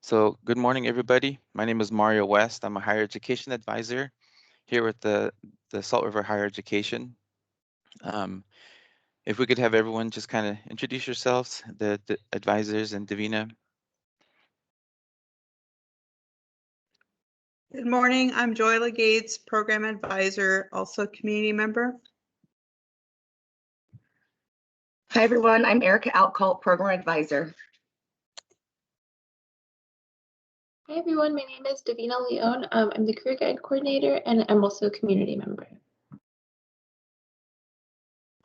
So good morning, everybody. My name is Mario West. I'm a higher education advisor here with the Salt River Higher Education. If we could have everyone just kind of introduce yourselves, the advisors and Davina. Good morning. I'm Joyla Gates, Program Advisor, also community member. Hi, everyone. I'm Erica Outcult, Program Advisor. Hi, everyone. My name is Davina Leone. I'm the Career Guide Coordinator, and I'm also a community member.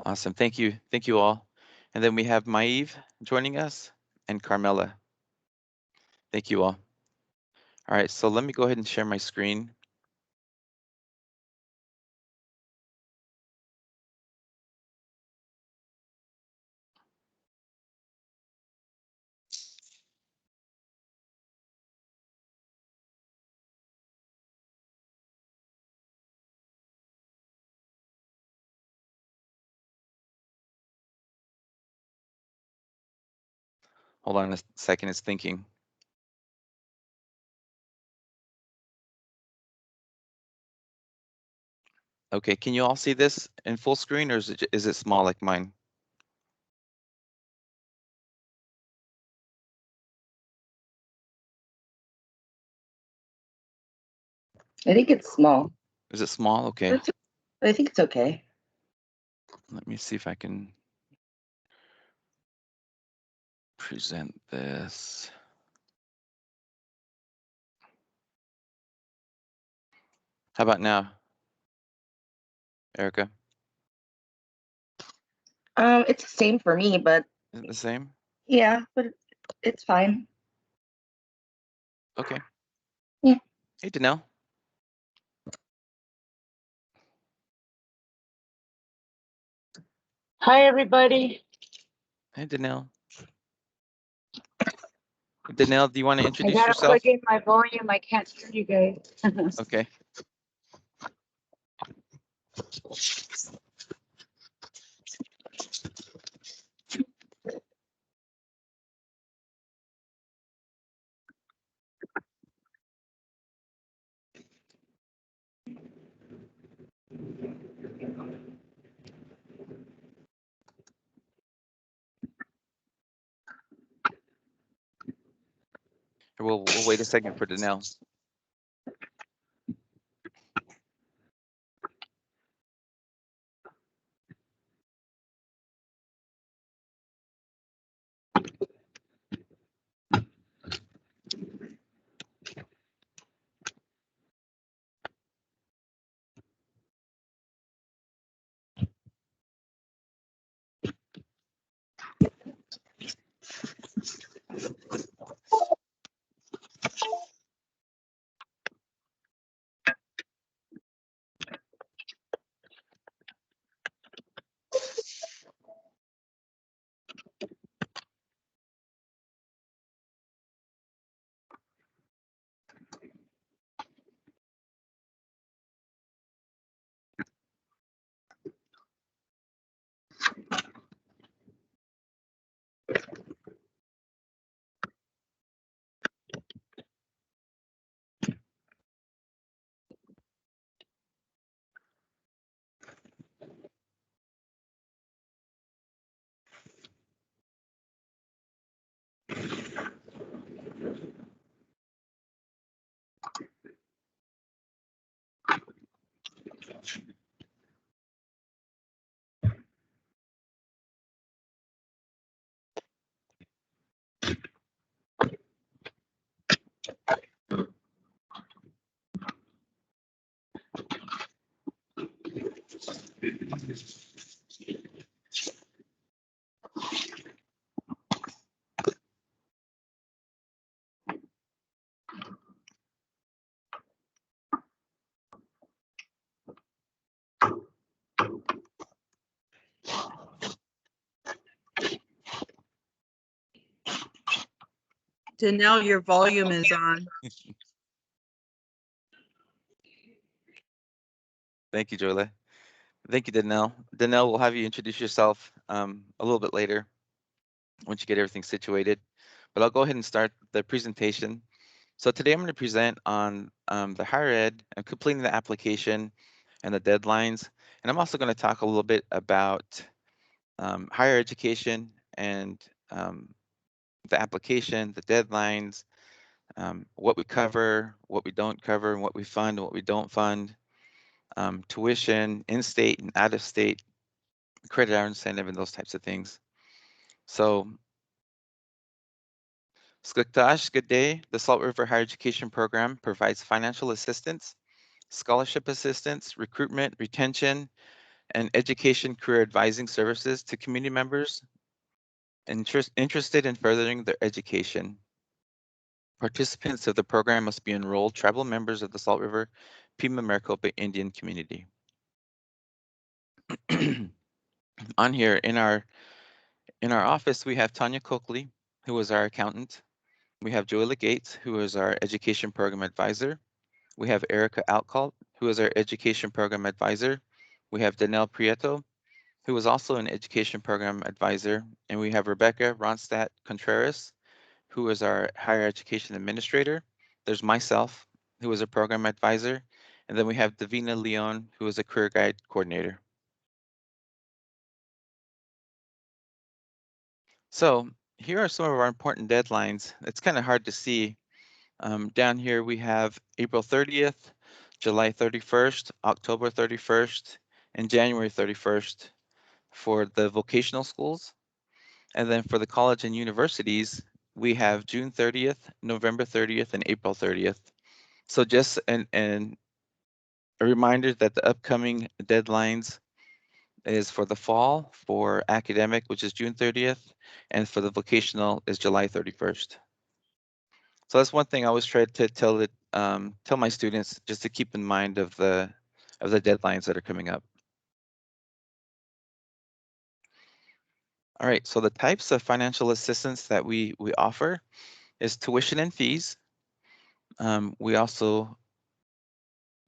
Awesome. Thank you. Thank you all. And then we have Maeve joining us and Carmela. Thank you all. All right, so let me go ahead and share my screen. Hold on a second, it's thinking. Okay, can you all see this in full screen, or is it small like mine? I think it's small. Is it small? Okay. I think it's okay. Let me see if I can present this. How about now, Erica? It's the same for me, but Is it the same? yeah, but it's fine. Okay. Yeah. Hey, Danelle. Hi, everybody. Hey, Danelle. Danelle, do you want to I introduce gotta yourself? plug in my volume. I can't hear you guys. Okay. We'll wait a second for Danelle. Danelle, your volume is on. Thank you, Joyla. Thank you, Danelle. Danelle, we'll have you introduce yourself a little bit later once you get everything situated. But I'll go ahead and start the presentation. So today I'm going to present on the higher ed and completing the application and the deadlines. And I'm also going to talk a little bit about higher education and the application, the deadlines, what we cover, what we don't cover, and what we fund and what we don't fund, tuition, in-state and out-of-state, credit hour incentive, and those types of things. So, Skuktash, good day. The Salt River Higher Education Program provides financial assistance, scholarship assistance, recruitment, retention, and education career advising services to community members interested in furthering their education. Participants of the program must be enrolled tribal members of the Salt River Pima Maricopa Indian community. On here in our office, we have Tanya Coakley, who is our accountant. We have Joella Gates, who is our education program advisor. We have Erica Outcalt, who is our education program advisor. We have Danelle Prieto, who is also an education program advisor. And we have Rebecca Ronstadt Contreras, who is our higher education administrator. There's myself, who is a program advisor. And then we have Davina Leon, who is a career guide coordinator. So here are some of our important deadlines. It's kind of hard to see. Down here we have April 30th, July 31st, October 31st, and January 31st for the vocational schools. And then for the college and universities, we have June 30th, November 30th, and April 30th. So just a reminder that the upcoming deadlines is for the fall for academic, which is June 30th, and for the vocational is July 31st. So that's one thing I always try to tell my students, just to keep in mind of the deadlines that are coming up. All right, so the types of financial assistance that we offer is tuition and fees. We also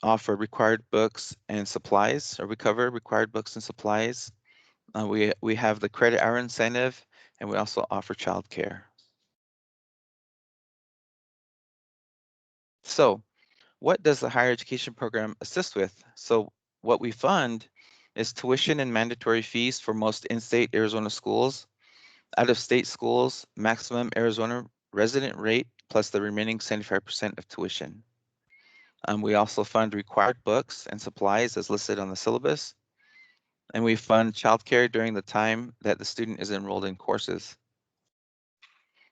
offer required books and supplies, or we cover required books and supplies. We have the credit hour incentive, and we also offer childcare. So what does the higher education program assist with? So what we fund is tuition and mandatory fees for most in-state Arizona schools. Out-of-state schools, maximum Arizona resident rate plus the remaining 75% of tuition. We also fund required books and supplies as listed on the syllabus. And we fund childcare during the time that the student is enrolled in courses.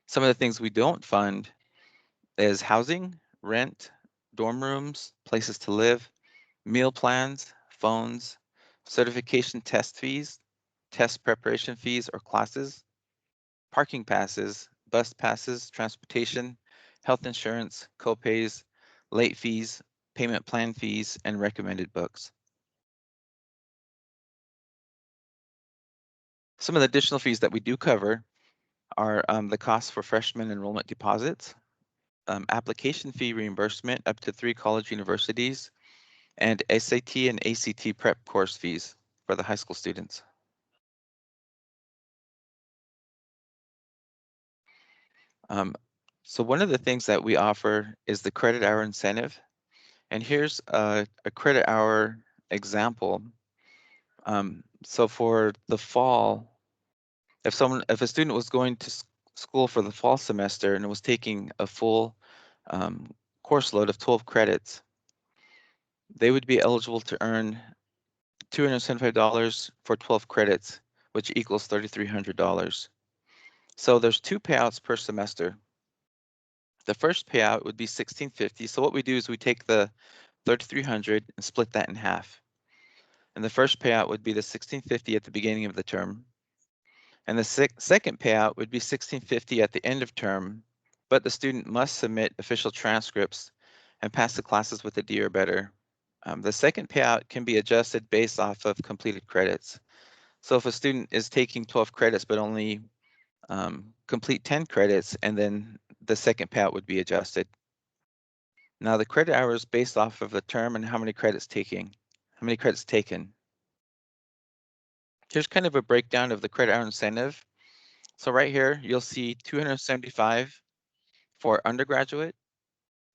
Some of the things we don't fund is housing, rent, dorm rooms, places to live, meal plans, phones, certification test fees, test preparation fees or classes, parking passes, bus passes, transportation, health insurance, copays, late fees, payment plan fees, and recommended books. Some of the additional fees that we do cover are the cost for freshman enrollment deposits, application fee reimbursement up to 3 college universities, and SAT and ACT prep course fees for the high school students. So one of the things that we offer is the credit hour incentive. And here's a credit hour example. So for the fall, if a student was going to school for the fall semester and was taking a full course load of 12 credits, they would be eligible to earn $275 for 12 credits, which equals $3,300. So there's 2 payouts per semester. The first payout would be $1,650. So what we do is we take the $3,300 and split that in half. And the first payout would be the $1,650 at the beginning of the term. And the second payout would be $1,650 at the end of term, but the student must submit official transcripts and pass the classes with a D or better. The second payout can be adjusted based off of completed credits. So if a student is taking 12 credits but only complete 10 credits, and then the second payout would be adjusted. Now the credit hour is based off of the term and how many credits taken. Here's kind of a breakdown of the credit hour incentive. So right here, you'll see 275 for undergraduate,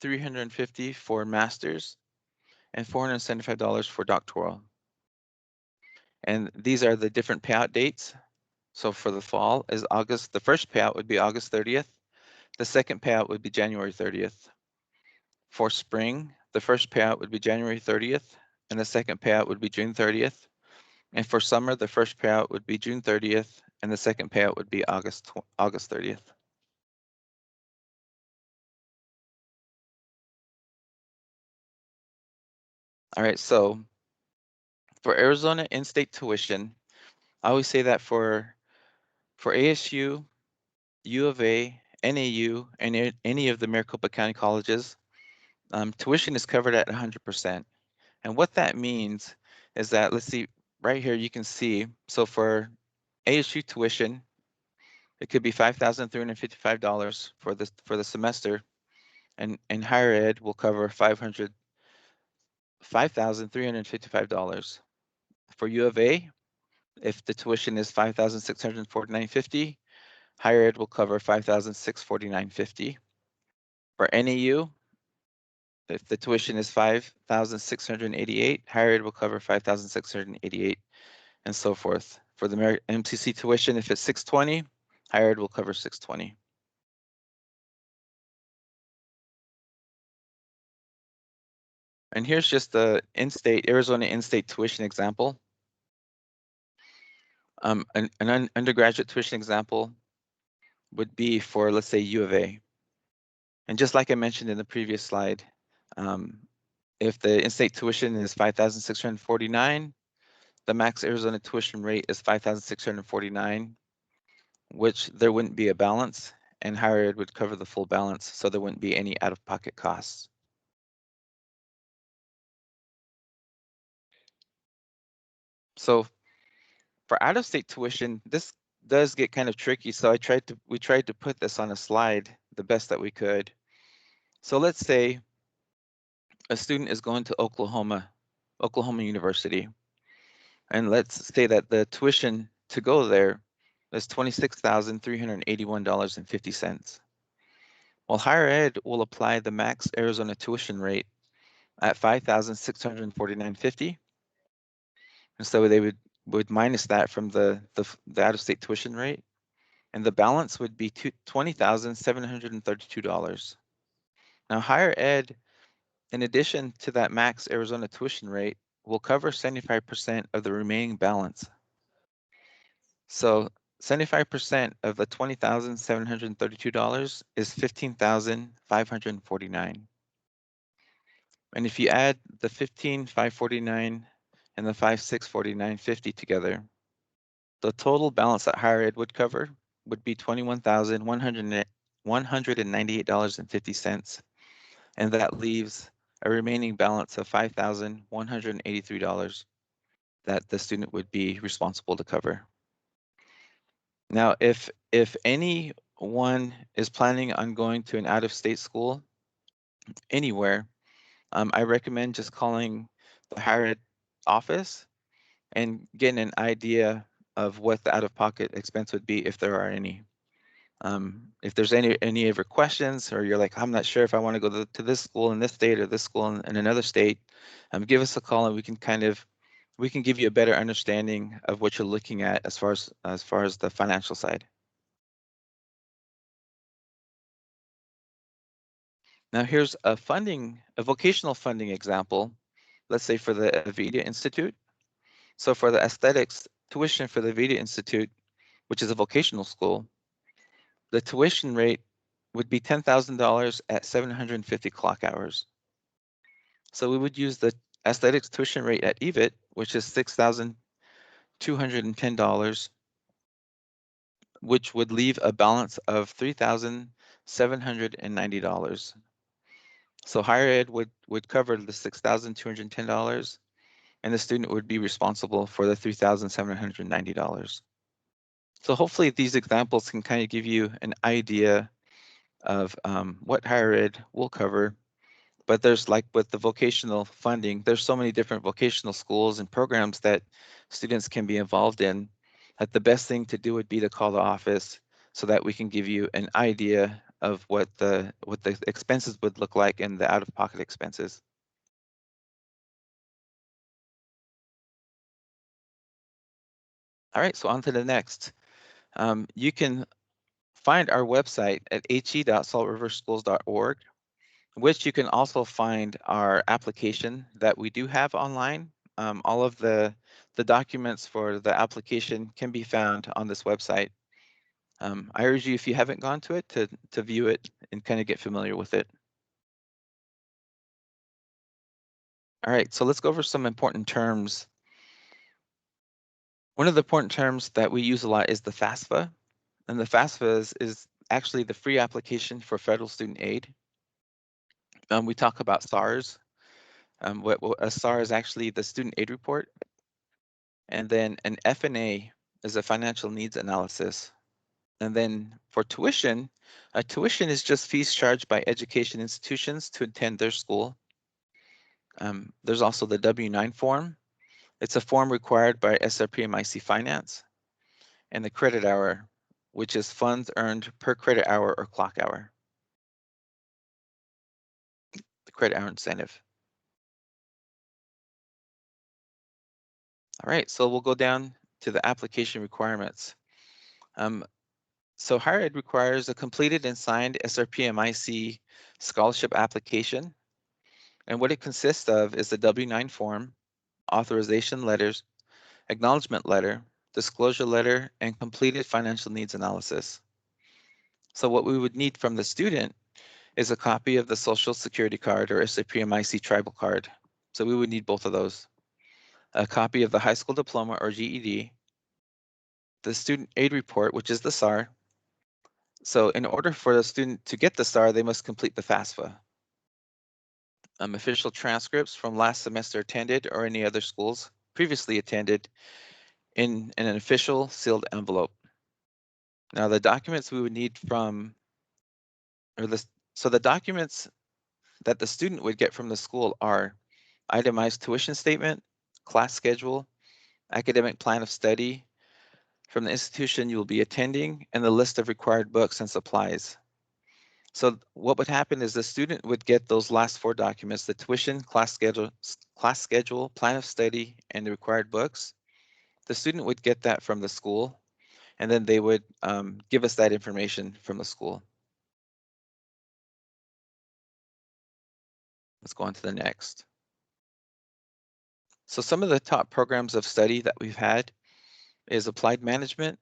$350 for master's, and $475 for doctoral. And these are the different payout dates. So for the fall is August, the first payout would be August 30th. The second payout would be January 30th. For spring, the first payout would be January 30th, and the second payout would be June 30th. And for summer, the first payout would be June 30th, and the second payout would be August 30th. All right, so for Arizona in-state tuition, I always say that for ASU, U of A, NAU, and any of the Maricopa County colleges, tuition is covered at 100%. And what that means is that, let's see, right here you can see, so for ASU tuition, it could be $5,355 for the semester, and higher ed will cover $5,355. For U of A, if the tuition is $5,649.50, higher ed will cover $5,649.50. For NAU, if the tuition is $5,688, higher ed will cover $5,688, and so forth. For the MCC tuition, if it's $620, higher ed will cover $620. And here's just the Arizona in-state tuition example. An undergraduate tuition example would be for, let's say, U of A. And just like I mentioned in the previous slide, if the in-state tuition is $5,649, the max Arizona tuition rate is $5,649, which there wouldn't be a balance, and higher ed would cover the full balance, so there wouldn't be any out-of-pocket costs. So for out-of-state tuition, this does get kind of tricky, so we tried to put this on a slide the best that we could. So let's say a student is going to Oklahoma University, and let's say that the tuition to go there is $26,381.50. Well, higher ed will apply the max Arizona tuition rate at $5,649.50, and so they would minus that from the out-of-state tuition rate, and the balance would be $20,732. Now, higher ed, in addition to that max Arizona tuition rate, will cover 75% of the remaining balance. So 75% of the $20,732 is $15,549. And if you add the $15,549 and the $5,649.50 together, the total balance that higher ed would cover would be $21,198.50, and that leaves a remaining balance of $5,183 that the student would be responsible to cover. Now, if anyone is planning on going to an out-of-state school anywhere, I recommend just calling the higher ed office and getting an idea of what the out-of-pocket expense would be if there are any. If there's any ever questions, or you're like, I'm not sure if I want to go to this school in this state or this school in another state, give us a call and we can give you a better understanding of what you're looking at as far as the financial side. Now here's a vocational funding example, let's say for the Avita Institute. So for the aesthetics tuition for the Avita Institute, which is a vocational school, the tuition rate would be $10,000 at 750 clock hours. So we would use the aesthetics tuition rate at EVIT, which is $6,210, which would leave a balance of $3,790. So higher ed would cover the $6,210, and the student would be responsible for the $3,790. So hopefully these examples can kind of give you an idea of what higher ed will cover. But there's, like with the vocational funding, there's so many different vocational schools and programs that students can be involved in, that the best thing to do would be to call the office so that we can give you an idea of what the expenses would look like and the out-of-pocket expenses. All right, so on to the next. You can find our website at he.saltriverschools.org, which you can also find our application that we do have online. All of the documents for the application can be found on this website. I urge you, if you haven't gone to it, to view it and kind of get familiar with it. All right, so let's go over some important terms. One of the important terms that we use a lot is the FAFSA, and the FAFSA is actually the free application for federal student aid. We talk about SARS. What a SAR is actually the student aid report, and then an F&A is a financial needs analysis. And then for tuition, a tuition is just fees charged by education institutions to attend their school. There's also the W-9 form. It's a form required by SRPMIC Finance, and the credit hour, which is funds earned per credit hour or clock hour. The credit hour incentive. All right, so we'll go down to the application requirements. So higher ed requires a completed and signed SRPMIC scholarship application. And what it consists of is the W-9 form, authorization letters, acknowledgement letter, disclosure letter, and completed financial needs analysis. So what we would need from the student is a copy of the Social Security card or SRPMIC tribal card. So we would need both of those. A copy of the high school diploma or GED, the student aid report, which is the SAR. So in order for the student to get the SAR, they must complete the FAFSA. Official transcripts from last semester attended or any other schools previously attended in an official sealed envelope. Now the documents we would need from, so the documents that the student would get from the school are itemized tuition statement, class schedule, academic plan of study from the institution you will be attending, and the list of required books and supplies. So what would happen is the student would get those last four documents: the tuition, class schedule, plan of study, and the required books. The student would get that from the school, and then they would give us that information from the school. Let's go on to the next. So some of the top programs of study that we've had is applied management,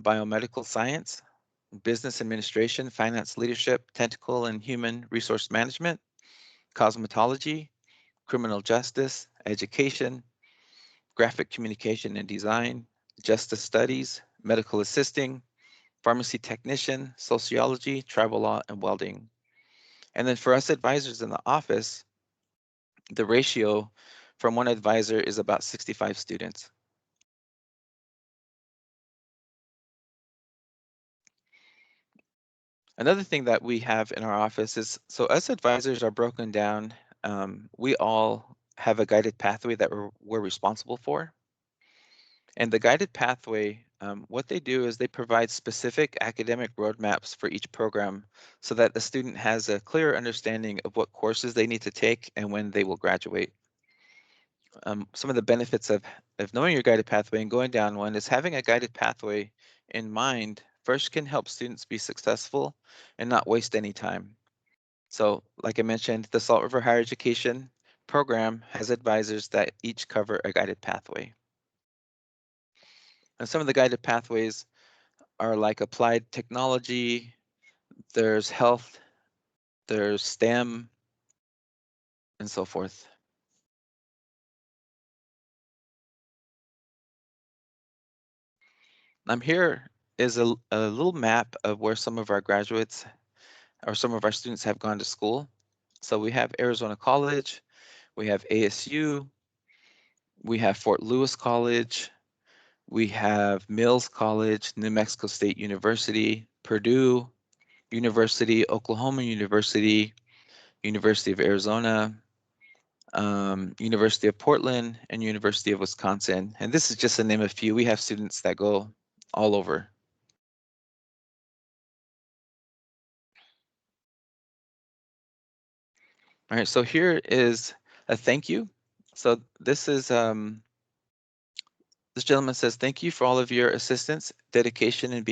biomedical science, business administration, finance leadership, technical and human resource management, cosmetology, criminal justice, education, graphic communication and design, justice studies, medical assisting, pharmacy technician, sociology, tribal law, and welding. And then for us advisors in the office, the ratio from one advisor is about 65 students. Another thing that we have in our office is, so us advisors are broken down. We all have a guided pathway that we're responsible for. And the guided pathway, what they do is they provide specific academic roadmaps for each program so that the student has a clear understanding of what courses they need to take and when they will graduate. Some of the benefits of knowing your guided pathway and going down one is having a guided pathway in mind first can help students be successful and not waste any time. So like I mentioned, the Salt River Higher Education program has advisors that each cover a guided pathway. And some of the guided pathways are like applied technology, there's health, there's STEM, and so forth. Here is a little map of where some of our graduates or some of our students have gone to school. So we have Arizona College, we have ASU, we have Fort Lewis College, we have Mills College, New Mexico State University, Purdue University, Oklahoma University, University of Arizona, University of Portland, and University of Wisconsin. And this is just to name a few. We have students that go all over. All right, so here is a thank you. So this is this gentleman says, thank you for all of your assistance, dedication, and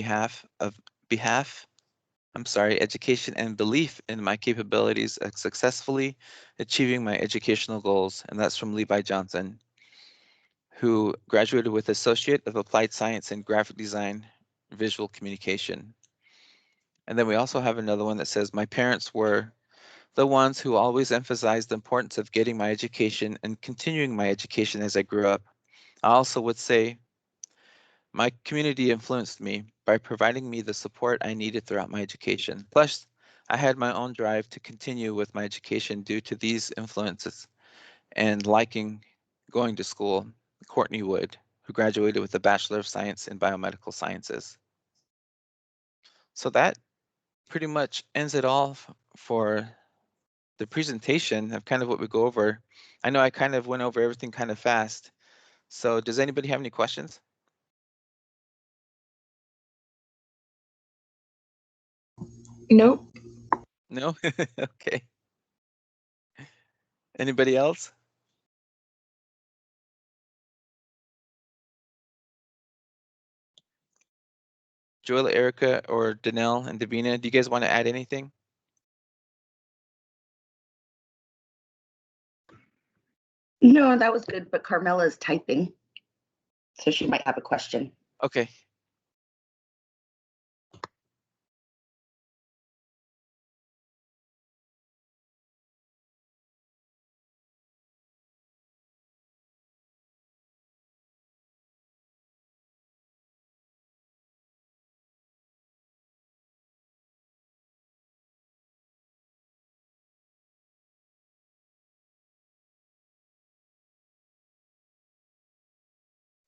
education and belief in my capabilities of successfully achieving my educational goals. And that's from Levi Johnson, who graduated with Associate of Applied Science in Graphic Design, Visual Communication. And then we also have another one that says, my parents were the ones who always emphasized the importance of getting my education and continuing my education as I grew up. I also would say my community influenced me by providing me the support I needed throughout my education. Plus, I had my own drive to continue with my education due to these influences and liking going to school. Courtney Wood, who graduated with a Bachelor of Science in Biomedical Sciences. So that pretty much ends it all for the presentation of kind of what we go over. I know I kind of went over everything kind of fast. So does anybody have any questions? Nope. No? Okay. Anybody else? Joel, Erica, or Danelle and Davina, do you guys want to add anything? No, that was good, but Carmela is typing, so she might have a question. Okay.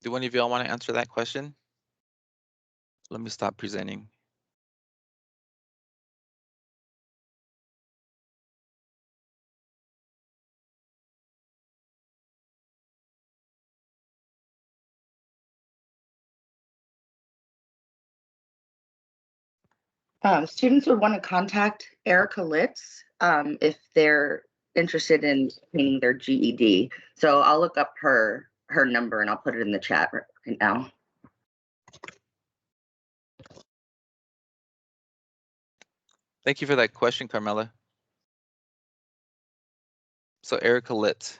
Do one of y'all want to answer that question? Let me stop presenting. Students would want to contact Erica Litz if they're interested in obtaining their GED. So I'll look up her number and I'll put it in the chat right now. Thank you for that question, Carmela. So Erica Litt.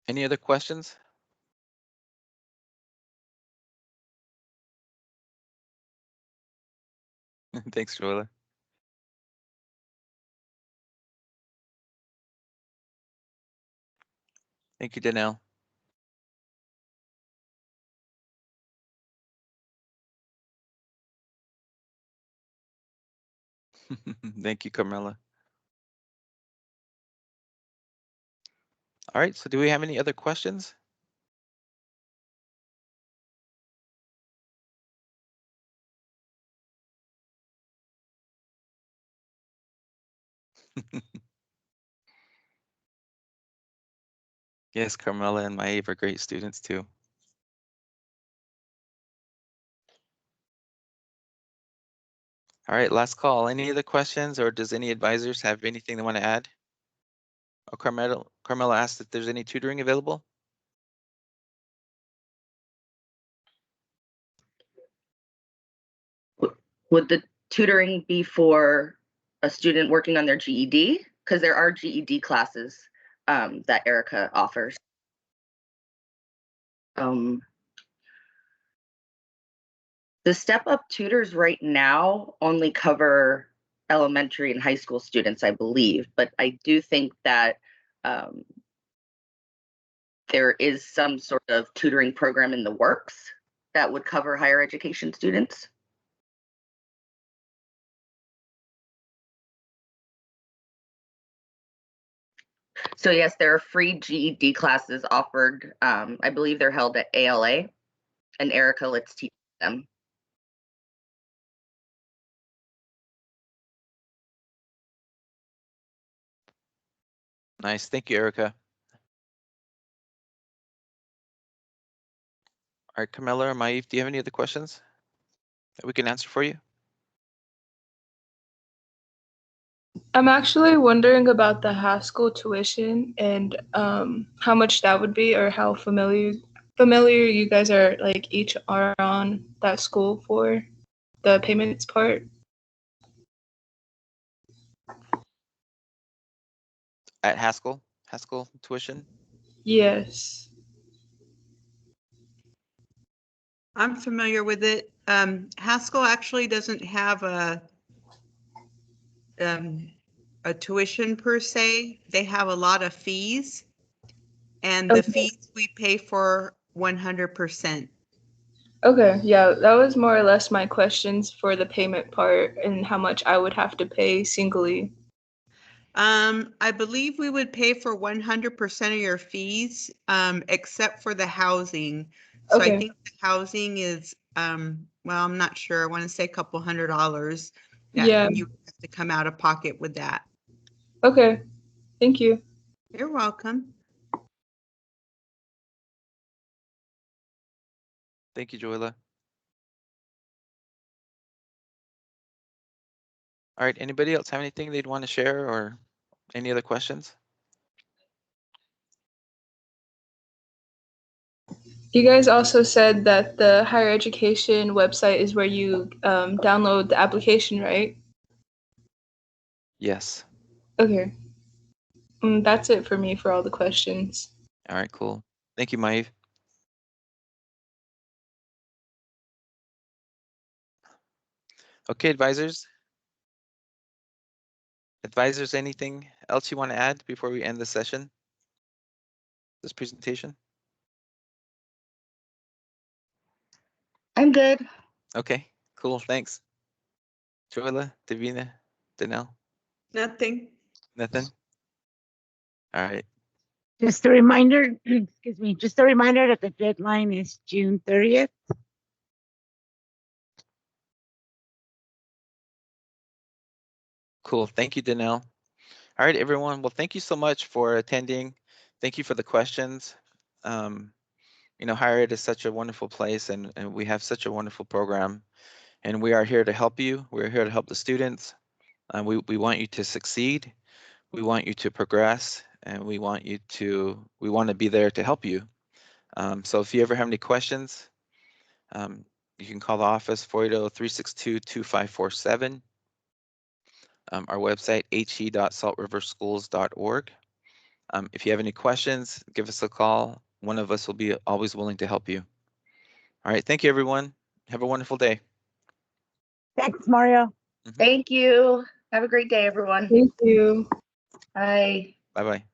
Any other questions? Thanks, Joella. Thank you, Danelle. Thank you, Carmela. All right, so do we have any other questions? Yes, Carmela and Maeve are great students too. All right, last call. Any other questions, or does any advisors have anything they want to add? Oh, Carmela asked if there's any tutoring available. Would the tutoring be for a student working on their GED? Because there are GED classes that Erica offers. The step-up tutors right now only cover elementary and high school students, I believe, but I do think that there is some sort of tutoring program in the works that would cover higher education students. So yes, there are free GED classes offered. I believe they're held at ALA, and Erica Litz teach them. Nice, thank you, Erica. All right, Camilla or Maeve, do you have any other questions? that we can answer for you? I'm actually wondering about the Haskell tuition and how much that would be, or how familiar you guys are, like, each are on that school for the payments part. At Haskell tuition? I'm Yes. familiar with it. Haskell actually doesn't have a tuition per se. They have a lot of fees, and the Okay. fees we pay for 100%. Okay, yeah, that was more or less my questions for the payment part and how much I would have to pay singly. I believe we would pay for 100% of your fees, except for the housing. So I Okay. think the housing is, well, I'm not sure. I want to say a couple $100 that Yeah. you have to come out of pocket with that. Okay. Thank you. You're welcome. Thank you, Joella. All right, anybody else have anything they'd want to share or any other questions? You guys also said that the higher education website is where you download the application, right? Yes. Okay. That's it for me for all the questions. All right, cool. Thank you, Maeve. Okay, advisors. Advisors, anything else you want to add before we end the session? This presentation? I'm good. Okay, cool, thanks. Joella, Davina, Danelle, Nothing. nothing? All right, Just a reminder, excuse me, just a reminder that the deadline is June 30th. cool. Thank you, Danelle. All right, everyone. Well, thank you so much for attending. Thank you for the questions. You know, higher ed is such a wonderful place, and we have such a wonderful program, and we are here to help you. We're here to help the students. We want you to succeed. We want you to progress, and we want to be there to help you. So if you ever have any questions, you can call the office 480-362-2547. Our website, he.saltriverschools.org. If you have any questions, give us a call. One of us will be always willing to help you. All right, thank you, everyone. Have a wonderful day. Thanks, Mario. Thank you. Have a great day, everyone. Thank you. Bye. Bye-bye.